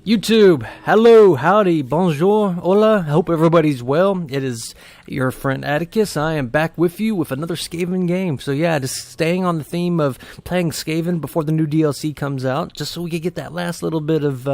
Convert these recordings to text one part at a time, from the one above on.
YouTube, hello, howdy, bonjour, hola, I hope everybody's well. It is your friend Atticus. I am back with you with another Skaven game. So yeah, just staying on the theme of playing Skaven before the new DLC comes out, just so we could get that last little bit of,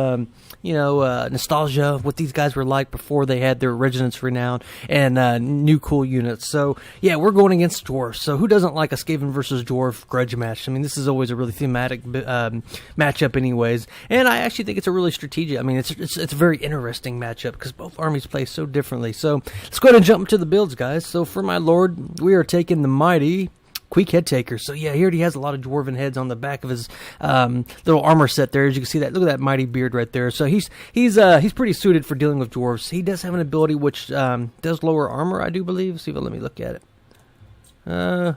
nostalgia of what these guys were like before they had their Regents Renown and new cool units. So yeah, we're going against Dwarfs. So who doesn't like a Skaven versus Dwarf grudge match? I mean, this is always a really thematic matchup anyways, and I actually think it's a really strategic. I mean, it's a very interesting matchup because both armies play so differently. So let's go ahead and jump into the builds, guys. So for my lord, we are taking the mighty Queek Head Taker. So yeah, here he has a lot of dwarven heads on the back of his little armor set there. As you can see, that look at that mighty beard right there. So he's pretty suited for dealing with dwarves. He does have an ability which does lower armor, I do believe. See if it'll let me look at it.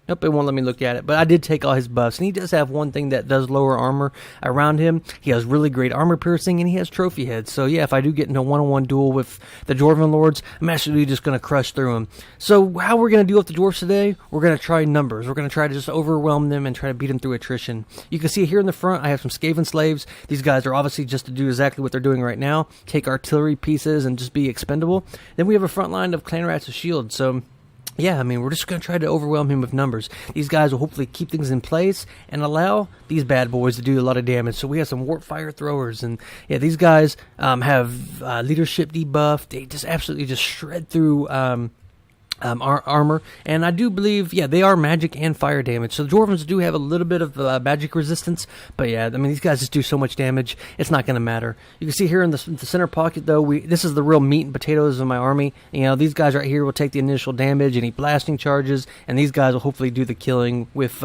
Nope, it won't let me look at it. But I did take all his buffs. And he does have one thing that does lower armor around him. He has really great armor piercing, and he has trophy heads. So yeah, if I do get into a one-on-one duel with the Dwarven Lords, I'm actually just going to crush through them. So how we're going to deal with the Dwarves today, we're going to try numbers. We're going to try to just overwhelm them and try to beat them through attrition. You can see here in the front, I have some Skaven slaves. These guys are obviously just to do exactly what they're doing right now. Take artillery pieces and just be expendable. Then we have a front line of clan rats with shields. So yeah, I mean, we're just going to try to overwhelm him with numbers. These guys will hopefully keep things in place and allow these bad boys to do a lot of damage. So we have some warp fire throwers, and yeah, these guys have leadership debuff. They just absolutely just shred through armor, and I do believe, yeah, they are magic and fire damage. So the Dwarvens do have a little bit of magic resistance, but yeah, I mean, these guys just do so much damage, it's not going to matter. You can see here in the center pocket, though, this is the real meat and potatoes of my army. You know, these guys right here will take the initial damage, any blasting charges, and these guys will hopefully do the killing with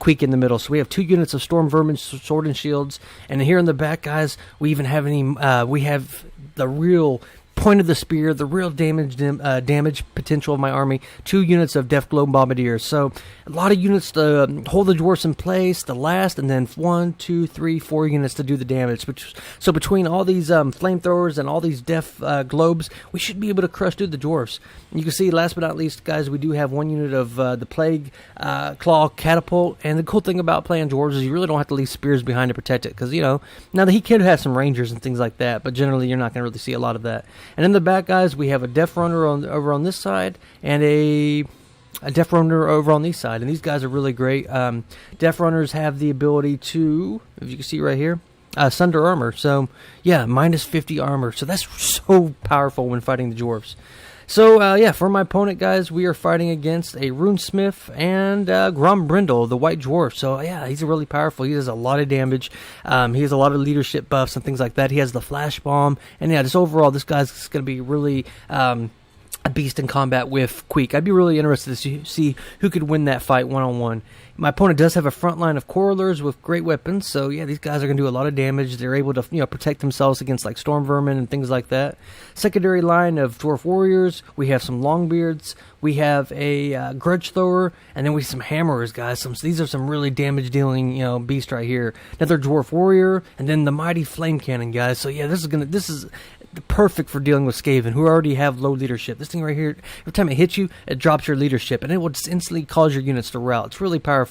Queek in the middle. So we have 2 units of Storm Vermin, Sword and Shields, and here in the back, guys, we even have we have the real point of the spear, the real damage potential of my army, 2 units of Death Globe Bombardiers. So a lot of units to hold the dwarfs in place, the last, and then 1, 2, 3, 4 units to do the damage. So between all these flamethrowers and all these Death Globes, we should be able to crush through the dwarfs. You can see, last but not least, guys, we do have 1 unit of the Plague Claw Catapult. And the cool thing about playing dwarves is you really don't have to leave spears behind to protect it, because, you know, now that he can have some rangers and things like that, but generally you're not going to really see a lot of that. And in the back, guys, we have a Death Runner over on this side and a Death Runner over on this side. And these guys are really great. Death Runners have the ability to, if you can see right here, sunder armor. So, yeah, minus 50 armor. So that's so powerful when fighting the dwarves. So, yeah, for my opponent, guys, we are fighting against a Runesmith and Grombrindle, the White Dwarf. So, yeah, he's really powerful. He does a lot of damage. He has a lot of leadership buffs and things like that. He has the Flash Bomb. And, yeah, just overall, this guy's going to be really a beast in combat with Queek. I'd be really interested to see who could win that fight one-on-one. My opponent does have a front line of Corralers with great weapons, so yeah, these guys are going to do a lot of damage. They're able to, you know, protect themselves against like Storm Vermin and things like that. Secondary line of Dwarf Warriors, we have some Longbeards, we have a Grudge Thrower, and then we have some Hammerers, guys. These are some really damage-dealing, you know, beast right here. Another Dwarf Warrior, and then the Mighty Flame Cannon, guys. So yeah, this is perfect for dealing with Skaven, who already have low leadership. This thing right here, every time it hits you, it drops your leadership, and it will just instantly cause your units to rout. It's really powerful.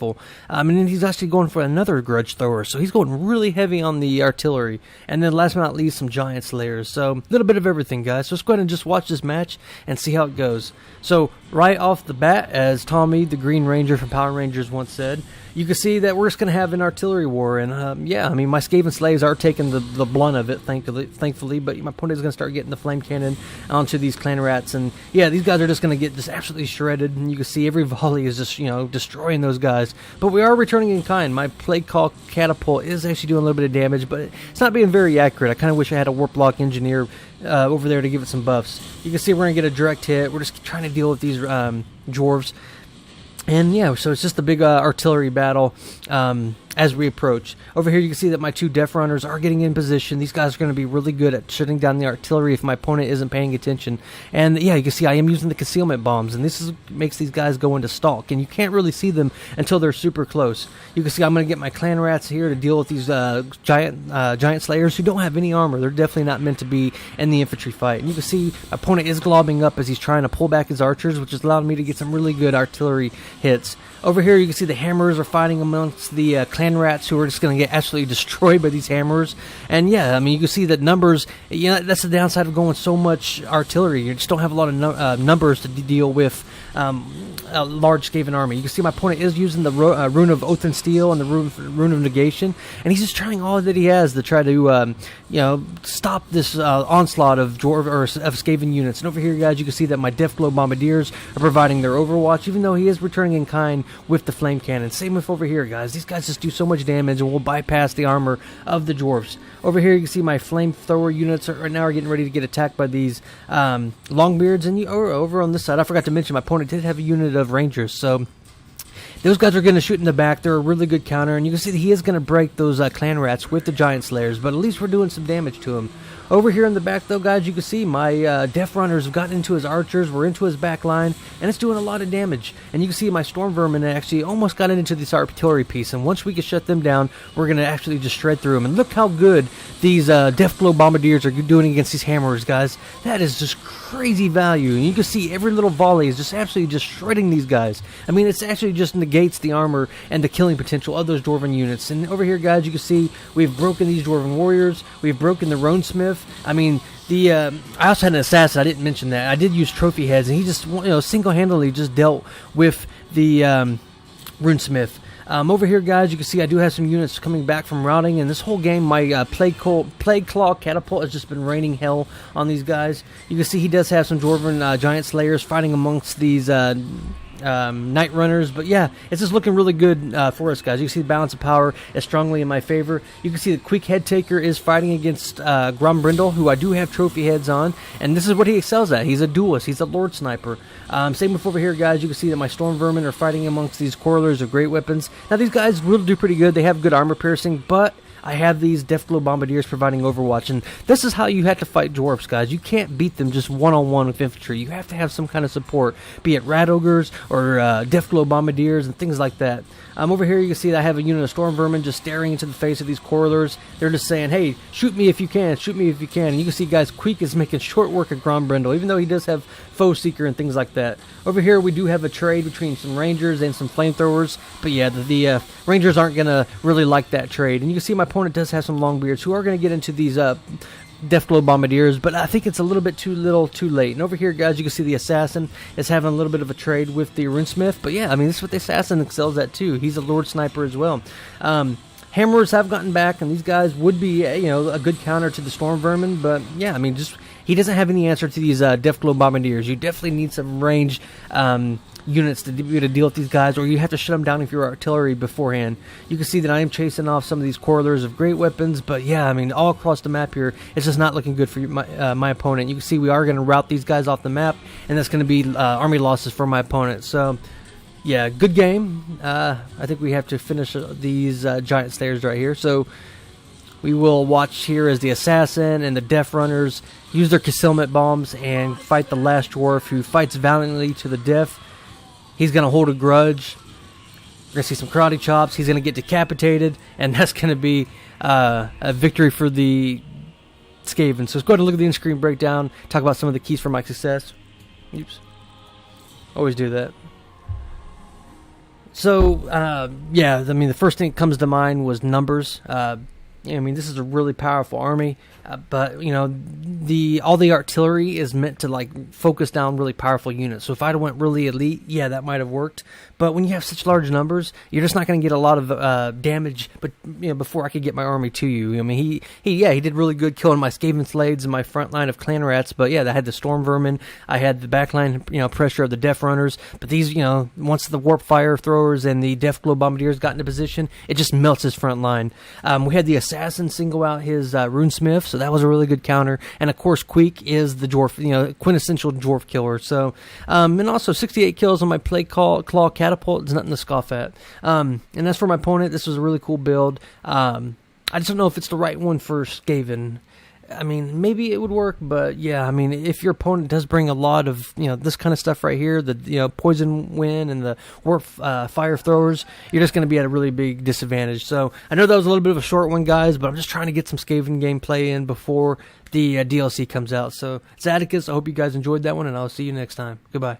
And then he's actually going for another Grudge Thrower, so he's going really heavy on the artillery. And then last but not least, some Giant Slayers. So a little bit of everything, guys. So let's go ahead and just watch this match and see how it goes. So right off the bat, as Tommy, the Green Ranger from Power Rangers, once said, you can see that we're just going to have an artillery war. And yeah, I mean, my Skaven slaves are taking the blunt of it, thankfully. But my opponent is going to start getting the flame cannon onto these clan rats. And yeah, these guys are just going to get just absolutely shredded. And you can see every volley is just, you know, destroying those guys. But we are returning in kind. My Plague Call Catapult is actually doing a little bit of damage, but it's not being very accurate. I kind of wish I had a Warp Lock Engineer over there to give it some buffs. You can see we're going to get a direct hit. We're just trying to deal with these dwarves. And yeah, so it's just a big artillery battle as we approach. Over here you can see that my 2 Death Runners are getting in position. These guys are going to be really good at shutting down the artillery if my opponent isn't paying attention. And yeah, you can see I am using the concealment bombs, and this makes these guys go into stalk, and you can't really see them until they're super close. You can see I'm going to get my clan rats here to deal with these giant slayers who don't have any armor. They're definitely not meant to be in the infantry fight. And you can see my opponent is globbing up as he's trying to pull back his archers, which is allowing me to get some really good artillery hits. Over here you can see the Hammerers are fighting amongst the clan clan rats who are just going to get absolutely destroyed by these hammers. And yeah, I mean, you can see that numbers, you know, that's the downside of going so much artillery. You just don't have a lot of numbers to deal with a large Skaven army. You can see my opponent is using the Rune of Oath and Steel and the Rune of Negation, and he's just trying all that he has to try to, you know, stop this onslaught of Skaven units. And over here, guys, you can see that my Deathglow Bombardiers are providing their overwatch, even though he is returning in kind with the flame cannon. Same with over here, guys. These guys just do so much damage and will bypass the armor of the dwarves. Over here, you can see my flamethrower units right now are getting ready to get attacked by these longbeards. And over on this side, I forgot to mention, my opponent did have a unit of rangers, so those guys are going to shoot in the back. They're a really good counter, and you can see that he is going to break those clan rats with the giant slayers, but at least we're doing some damage to him. Over here in the back, though, guys, you can see my Death Runners have gotten into his archers. We're into his back line, and it's doing a lot of damage. And you can see my Storm Vermin actually almost got into this artillery piece, and once we can shut them down, we're going to actually just shred through them. And look how good these Deathglow Bombardiers are doing against these hammers, guys. That is just crazy value. And you can see every little volley is just absolutely just shredding these guys. I mean, it's actually just negates the armor and the killing potential of those Dwarven units. And over here, guys, you can see we've broken these Dwarven warriors. We've broken the Ronesmith. I mean, I also had an assassin. I didn't mention that. I did use trophy heads, and he just, you know, single-handedly just dealt with the Runesmith. Over here, guys, you can see I do have some units coming back from routing, and this whole game, my Plague Claw Catapult has just been raining hell on these guys. You can see he does have some Dwarven Giant Slayers fighting amongst these Night Runners, but yeah, it's just looking really good for us, guys. You can see the balance of power is strongly in my favor. You can see the Quick Head Taker is fighting against Grombrindle, who I do have trophy heads on, and this is what he excels at. He's a duelist. He's a Lord Sniper. Same with over here, guys. You can see that my Storm Vermin are fighting amongst these Correlers of Great Weapons. Now, these guys will do pretty good. They have good armor piercing, but I have these Deathglow Bombardiers providing overwatch, and this is how you have to fight dwarfs, guys. You can't beat them just one-on-one with infantry. You have to have some kind of support, be it Rat Ogres or Deathglow Bombardiers and things like that. Over here, you can see that I have a unit of Storm Vermin just staring into the face of these Correlers. They're just saying, hey, shoot me if you can, shoot me if you can. And you can see, guys, Queek is making short work of Grombrindle, even though he does have Foe Seeker and things like that. Over here, we do have a trade between some Rangers and some Flamethrowers, but yeah, the Rangers aren't going to really like that trade. And you can see my opponent does have some Longbeards who are going to get into these Deathglow Bombardiers, but I think it's a little bit too late. And over here, guys, you can see the Assassin is having a little bit of a trade with the Runesmith. But yeah, I mean, this is what the Assassin excels at too. He's a Lord Sniper as well. Hammerers have gotten back, and these guys would be, you know, a good counter to the Storm Vermin. But yeah, I mean, just he doesn't have any answer to these Deathglow Bombardiers. You definitely need some range units to be able to deal with these guys, or you have to shut them down if you're artillery beforehand. You can see that I am chasing off some of these Correlers of Great Weapons, but yeah, I mean, all across the map here, it's just not looking good for my opponent. You can see we are going to route these guys off the map, and that's going to be army losses for my opponent. So yeah, good game. I think we have to finish these Giant Slayers right here. So we will watch here as the Assassin and the Death Runners use their concealment bombs and fight the last dwarf, who fights valiantly to the death. He's going to hold a grudge. We're going to see some karate chops. He's going to get decapitated, and that's going to be a victory for the Skaven. So let's go ahead and look at the in-screen breakdown, talk about some of the keys for my success. Oops. Always do that. So, yeah, I mean, the first thing that comes to mind was numbers. I mean, this is a really powerful army, but, you know, all the artillery is meant to, like, focus down really powerful units. So if I'd went really elite, yeah, that might have worked. But when you have such large numbers, you're just not going to get a lot of damage, but, you know, before I could get my army to you. I mean, he did really good killing my Skaven Slades and my front line of Clan Rats, but, yeah, I had the Storm Vermin, I had the backline, you know, pressure of the Death Runners, but these, you know, once the Warp Fire Throwers and the Deathglow Bombardiers got into position, it just melts his front line. We had the Assassin single out his Runesmith, so that was a really good counter. And of course, Queek is the dwarf, you know, quintessential dwarf killer. So, and also 68 kills on my Plague Claw Catapult is nothing to scoff at. And as for my opponent, this was a really cool build. I just don't know if it's the right one for Skaven. I mean, maybe it would work, but yeah, I mean, if your opponent does bring a lot of, you know, this kind of stuff right here, the, you know, Poison Wind and the Warp Fire Throwers, you're just going to be at a really big disadvantage. So I know that was a little bit of a short one, guys, but I'm just trying to get some Skaven gameplay in before the DLC comes out. So it's Atticus. I hope you guys enjoyed that one, and I'll see you next time. Goodbye.